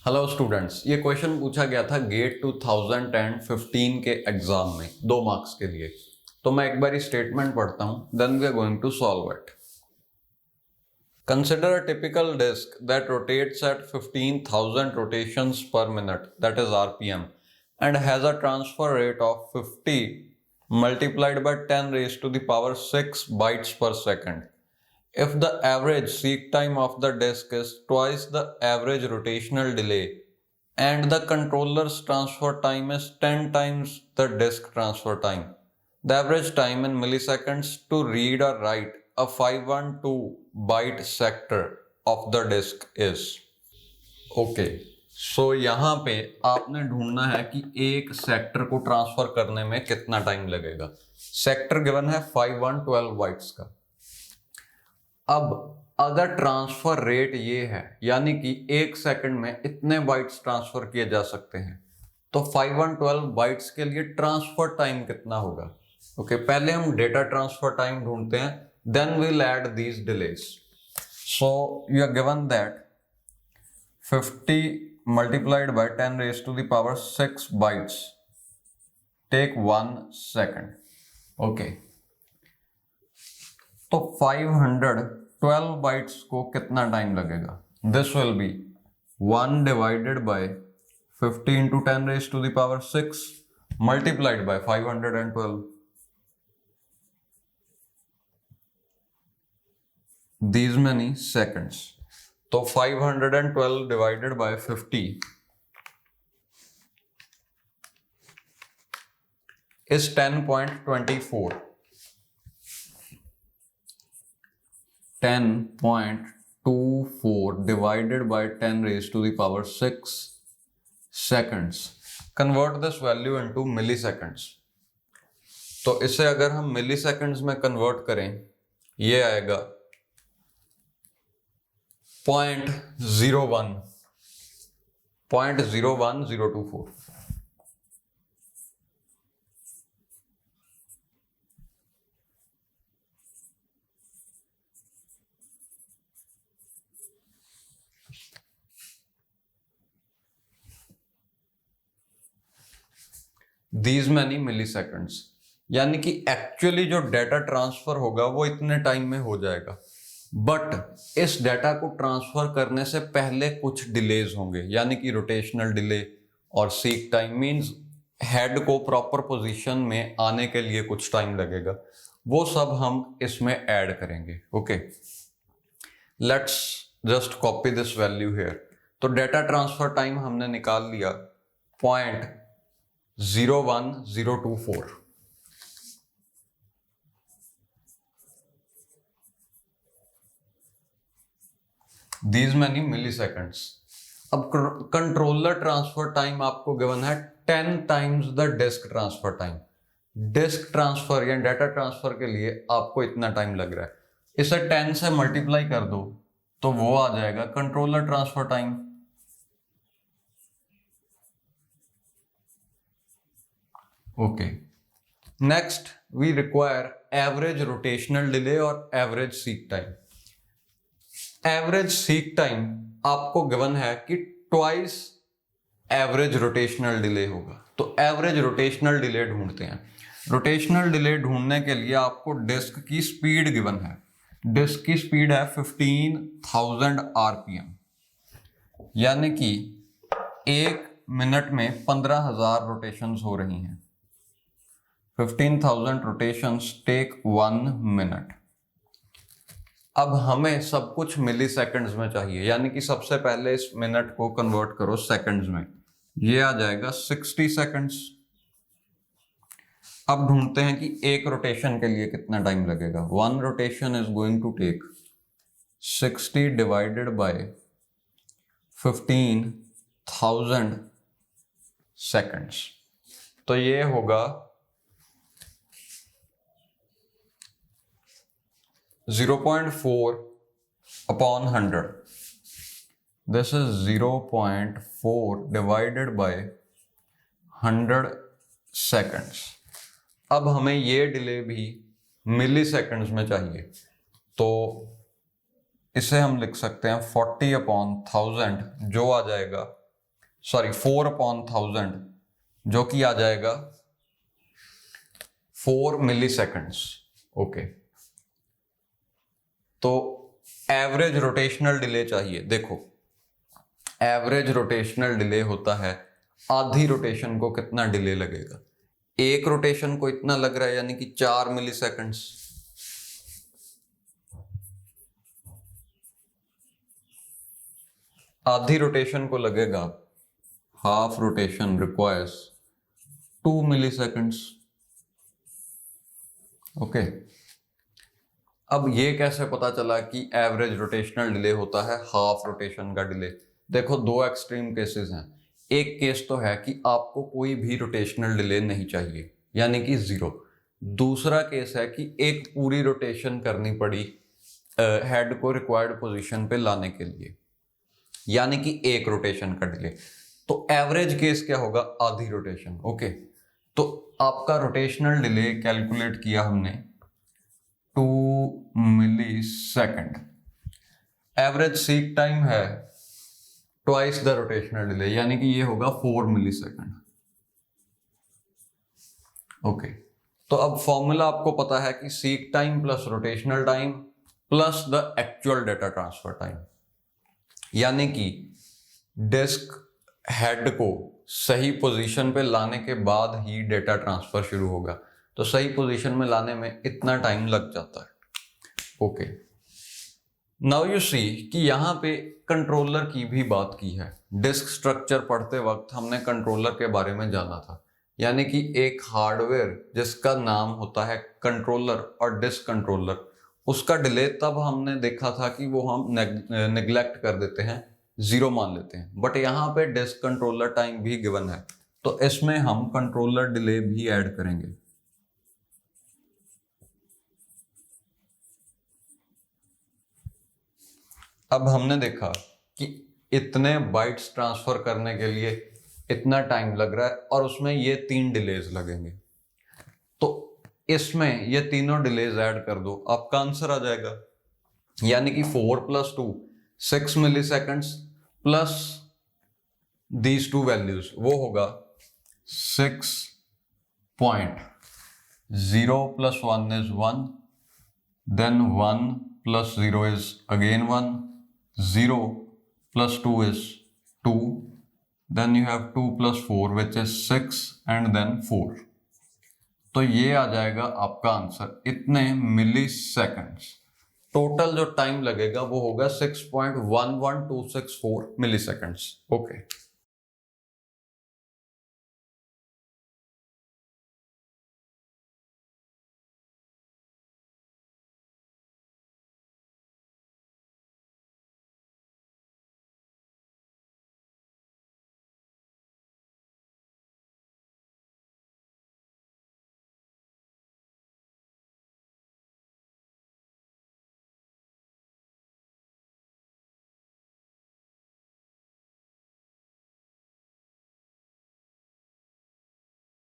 Hello students, ये question पूछा गया था गेट 2015 के एग्जाम में 2 मार्क्स के लिए। तो मैं एक बार स्टेटमेंट पढ़ता हूं, then we are going to solve it. Consider a typical disk that rotates at 15,000 rotations per minute, that is RPM, and has a transfer rate of 50 multiplied by 10 raised to the power 6 bytes per second. If the average seek time of the disk is twice the average rotational delay and the controller's transfer time is 10 times the disk transfer time, the average time in milliseconds to read or write a 512 byte sector of the disk is. Okay, so यहाँ पे आपने ढूंढना है कि एक sector को transfer करने में कितना टाइम लगेगा। सेक्टर गिवन है 5112 बाइट्स का। अब अगर ट्रांसफर रेट ये है, यानी कि एक सेकंड में इतने बाइट्स ट्रांसफर किए जा सकते हैं, तो 5112 बाइट्स के लिए ट्रांसफर टाइम कितना होगा। ओके, पहले हम डेटा ट्रांसफर टाइम ढूंढते हैं, then we'll add these delays. So you are given that 50 multiplied by 10 raised to the power 6 bytes take 1 second. Okay, तो 512 बाइट्स को कितना टाइम लगेगा। This will be 1 divided by 50 into 10 raised to the power 6 multiplied by 512, these many seconds. तो 512 divided by 50 is 10.24. 10.24 divided by 10 raised to the power 6 seconds. Convert this value into milliseconds. तो इसे अगर हम milliseconds में convert करें, ये आएगा 0.01024. These many milliseconds, यानी कि एक्चुअली जो डाटा ट्रांसफर होगा वो इतने टाइम में हो जाएगा, बट इस डाटा को ट्रांसफर करने से पहले कुछ डिलेज होंगे, यानी कि रोटेशनल डिले और सीक टाइम, मींस हेड को प्रॉपर पोजीशन में आने के लिए कुछ टाइम लगेगा। वो सब हम इसमें ऐड करेंगे। Okay, let's just copy this value here. तो डाटा ट्रांसफर टाइम हमने निकाल लिया 0.01024। These many milliseconds. अब कंट्रोलर ट्रांसफर टाइम आपको गिवन है 10 times the disk transfer time. Disk transfer या डाटा ट्रांसफर के लिए आपको इतना टाइम लग रहा है, इसे 10 से मल्टीप्लाई कर दो तो वो आ जाएगा controller transfer time. Okay, next we require average rotational delay और average seek time. Average seek time आपको गिवन है कि ट्वाइस एवरेज रोटेशनल डिले होगा, तो एवरेज रोटेशनल डिले ढूंढते हैं। रोटेशनल डिले ढूंढने के लिए आपको डिस्क की स्पीड गिवन है। डिस्क की स्पीड है 15,000 आरपीएम, यानी कि एक मिनट में 15,000 रोटेशंस हो रही हैं। 15,000 रोटेशंस टेक 1 मिनट। अब हमें सब कुछ मिली सेकेंड्स में चाहिए, यानी कि सबसे पहले इस मिनट को कन्वर्ट करो सेकेंड्स में, ये आ जाएगा 60 सेकेंड्स। अब ढूंढते हैं कि एक रोटेशन के लिए कितना टाइम लगेगा। 1 rotation is going to take 60 divided by 15,000 seconds, तो ये होगा 0.4 upon 100. This is 0.4 divided by 100 seconds. अब हमें ये डिले भी मिली सेकेंड्स में चाहिए, तो इसे हम लिख सकते हैं 40 upon 1000, जो आ जाएगा सॉरी 4/1000 जो कि आ जाएगा 4 मिली सेकेंड्स। ओके, तो एवरेज रोटेशनल डिले चाहिए। देखो एवरेज रोटेशनल डिले होता है आधी रोटेशन को कितना डिले लगेगा। एक रोटेशन को इतना लग रहा है यानी कि 4 मिली सेकेंड्स, आधी रोटेशन को लगेगा, हाफ रोटेशन रिक्वायर्स 2 मिली सेकेंड्स। ओके, अब ये कैसे पता चला कि एवरेज रोटेशनल डिले होता है हाफ रोटेशन का डिले? देखो दो एक्सट्रीम केसेस हैं। एक केस तो है कि आपको कोई भी रोटेशनल डिले नहीं चाहिए यानी कि जीरो। दूसरा केस है कि एक पूरी रोटेशन करनी पड़ी हेड को रिक्वायर्ड पोजीशन पे लाने के लिए यानी कि एक रोटेशन का डिले। तो एवरेज केस क्या होगा? आधी रोटेशन। ओके, तो आपका रोटेशनल डिले कैलकुलेट किया हमने 2 मिली सेकेंड। एवरेज सीक टाइम है ट्वाइस द रोटेशनल डिले यानी कि ये होगा 4 मिली सेकेंड। ओके, तो अब फॉर्मूला आपको पता है कि seek time plus rotational time plus the actual data transfer time, यानी कि डिस्क हेड को सही पोजीशन पे लाने के बाद ही डेटा ट्रांसफर शुरू होगा। तो सही पोजीशन में लाने में इतना टाइम लग जाता है। ओके, नाउ यू सी कि यहाँ पे कंट्रोलर की भी बात की है। डिस्क स्ट्रक्चर पढ़ते वक्त हमने कंट्रोलर के बारे में जाना था, यानी कि एक हार्डवेयर जिसका नाम होता है कंट्रोलर और डिस्क कंट्रोलर, उसका डिले तब हमने देखा था कि वो हम नेग्लेक्ट कर देते हैं, जीरो मान लेते हैं। बट यहाँ पे डिस्क कंट्रोलर टाइम भी गिवन है, तो इसमें हम कंट्रोलर डिले भी ऐड करेंगे। अब हमने देखा कि इतने बाइट्स ट्रांसफर करने के लिए इतना टाइम लग रहा है और उसमें ये 3 डिलेज लगेंगे, तो इसमें ये तीनों डिलेज ऐड कर दो, आपका आंसर आ जाएगा। यानी कि 4 + 2 6 milliseconds plus these two values, वो होगा 6.0 + 1 is 1, then 1 + 0 is again 1, 0 + 2 is 2, then you have 2 + 4 which is 6 and then 4। तो ये आ जाएगा आपका आंसर इतने मिली सेकेंड्स। टोटल जो टाइम लगेगा वो होगा 6.11264 मिली सेकेंड्स। ओके।